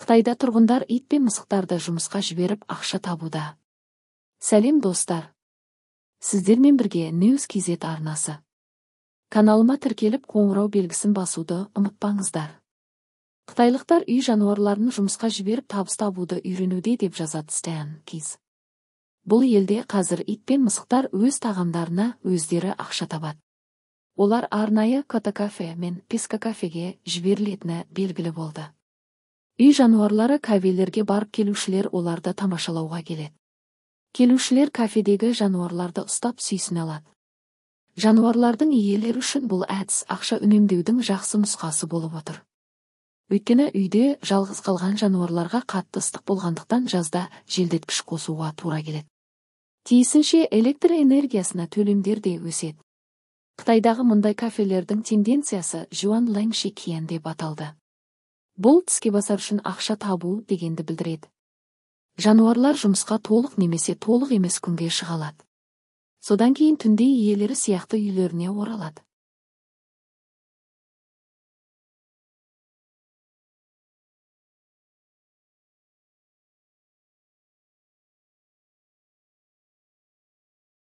Қытайда тұрғындар ит пен мысықтарды жұмысқа жіберіп ақша табуда. Сәлем достар. Сіздермен бірге News.kz арнасы. Каналыма тіркеліп қоңырау белгісін басуды ұмытпаңыздар. Қытайлықтар үй жануарларын жұмысқа жіберіп табыс табуды үйренуде деп жазады Stan.kz. Бұл елде қазір ит пен мысықтар өз тағамдарына өздері ақша табады. Олар арнайы кота-кафе мен писка-кафеге жіберілетіні белгілі болды. Үй жануарлары кафелерге барып келушілер оларды тамашалауға келеді. Келушілер кафедегі жануарларды ұстап сүйсіне алады. Жануарлардың иелері үшін бұл әдіс ақша үнемдеудің жақсы нұсқасы болып отыр. Өйткені үйде жалғыз қалған жануарларға қатты ыстық болғандықтан жазда желдеткіш қосуға тура келеді. Тиісінше электр энергиясына төлемдер де өседі. Қытайдағы мұндай кафелердің тенденциясы Жуанлэнь Шекиян деп аталды. Бұл тіске басар үшін ақша табу дегенді білдіреді. Жануарлар жұмысқа толық немесе толық емес күнге шыға алады. Содан кейін түнде иелері сияқты үйлеріне оралады.